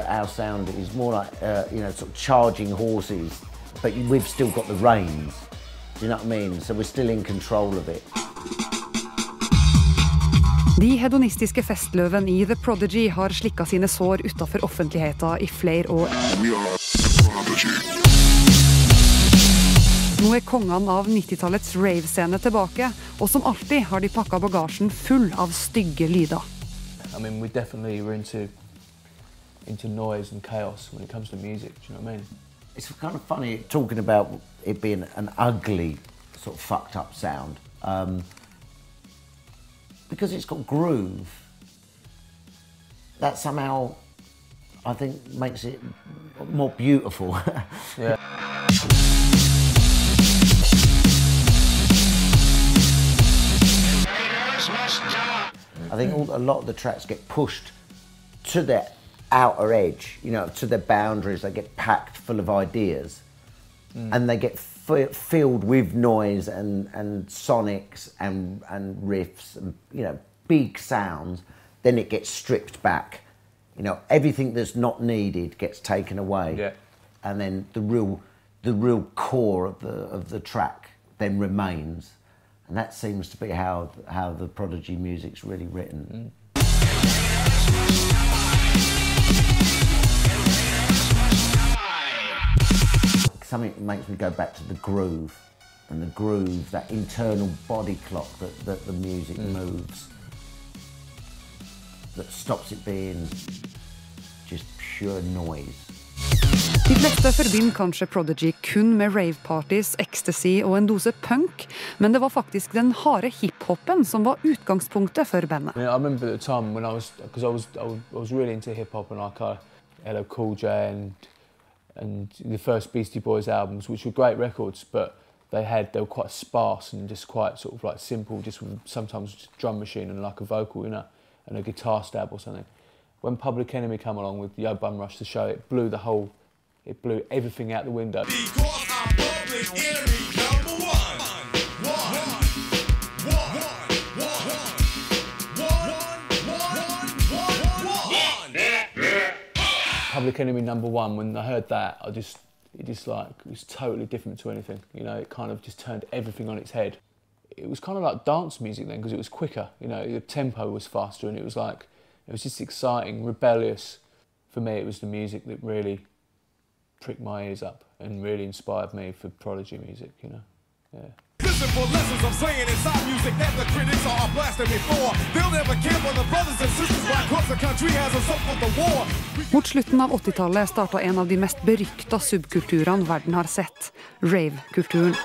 Our sound is more like, you know, sort of charging horses, but we've still got the reins. Do you know what I mean? So we're still in control of it. De hedonistiske festløven i The Prodigy har slikket sine sår utenfor offentligheten i flere år. Nå kongene av 90-tallets rave-scene tilbake, og som alltid har de pakket bagasjen full av stygge lyder. I mean, we definitely were into noise and chaos when it comes to music, do you know what I mean? It's kind of funny talking about it being an ugly, sort of fucked up sound. Because it's got groove, that somehow, I think, makes it more beautiful. Yeah. I think a lot of the tracks get pushed to their outer edge, you know, to their boundaries. They get packed full of ideas, and they get filled with noise and sonics and riffs and, you know, big sounds. Then it gets stripped back. You know, everything that's not needed gets taken away. Yeah. And then the real core of the track then remains. And that seems to be how the Prodigy music's really written. Something that makes me go back to the groove, and the groove, that internal body clock that the music moves, that stops it being just pure noise. De fleste forbinder kanskje Prodigy kun med rave-parties, ecstasy og en dose punk, men det var faktisk den harde hip-hopen som var utgangspunktet for bandet. I remember at the time when I was really into hip-hop and like Cool J and the first Beastie Boys albums, which were great records, but they were quite sparse and just quite sort of like simple, just with sometimes just a drum machine and like a vocal, you know, and a guitar stab or something. When Public Enemy came along with Yo Bum Rush the show, it blew everything out the window. Because I'm Public Enemy number one. Public Enemy number one, when I heard that, it was totally different to anything. You know, it kind of just turned everything on its head. It was kind of like dance music then, because it was quicker. You know, the tempo was faster, and it was just exciting, rebellious. For me, it was the music that really pricked my ears up and really inspired me for Prodigy music, you know. Yeah. Listen for lessons of slaying inside music that the critics are blasting before. They'll never care for the brothers and sisters why across the country has us up for the war. Mot slutten av 80-tallet startet en av de mest berykta subkulturene verden har sett, rave-kulturen.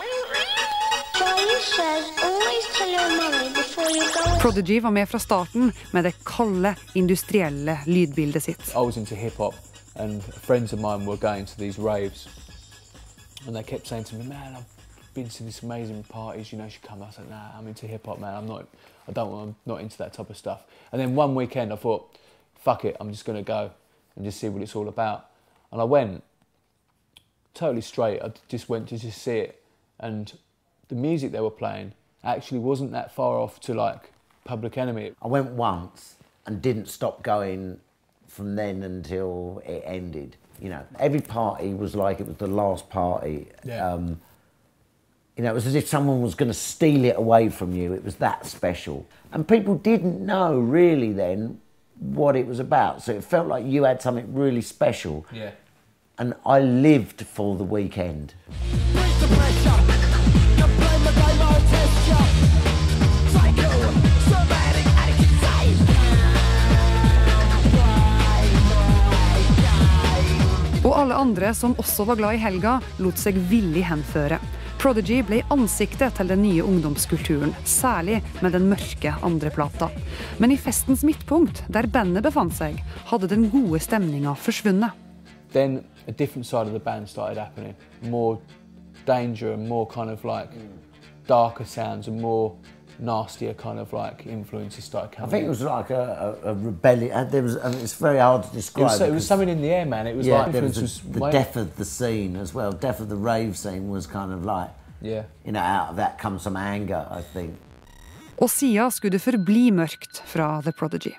Prodigy var med fra starten med det kalde, industrielle lydbildet sitt. I was into hip-hop and friends of mine were going to these raves and they kept saying to me, man, I've been to these amazing parties, you know, you should come. I was like, nah, I'm into hip-hop, man, I'm not into that type of stuff. And then one weekend I thought, fuck it, I'm just going to go and just see what it's all about. And I went totally straight, I just went to just see it. And the music they were playing actually wasn't that far off to like Public Enemy. I went once and didn't stop going from then until it ended. You know, every party was like it was the last party. Yeah. You know, it was as if someone was going to steal it away from you. It was that special. And people didn't know really then what it was about. So it felt like you had something really special. Yeah. And I lived for the weekend. Og alle andre som også var glad i helga, lot seg villig henføre. Prodigy ble ansiktet til den nye ungdomskulturen, særlig med den mørke andre plata. Men i festens midtpunkt, der bandet befant seg, hadde den gode stemningen forsvunnet. Then a different side of the band started happening. More danger and more kind of like darker sounds and more nastier kind of like influences started coming. I think it was like a rebellion. There was, it's very hard to describe. It was something in the air, man. It was like influence the death of the scene as well. Death of the rave scene was kind of like, yeah. You know, out of that comes some anger, I think. Og siden skulle det forbli mørkt fra The Prodigy.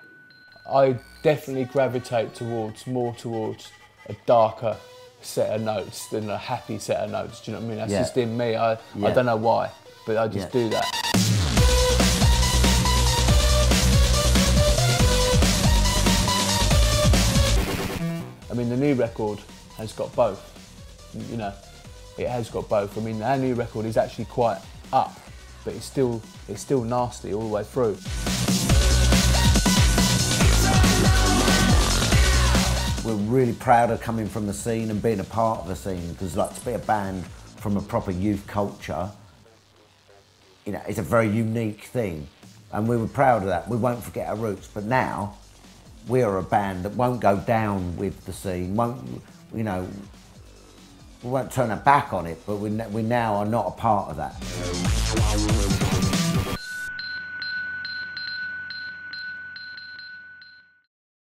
I definitely gravitate more towards a darker set of notes than a happy set of notes. Do you know what I mean? That's just in me. I don't know why, but I just do that. I mean, the new record has got both. You know, it has got both. I mean, our new record is actually quite up, but it's still nasty all the way through. We're really proud of coming from the scene and being a part of the scene, because like to be a band from a proper youth culture, you know, it's a very unique thing, and we were proud of that. We won't forget our roots, but now we are a band that won't go down with the scene, we won't turn our back on it, but we now are not a part of that.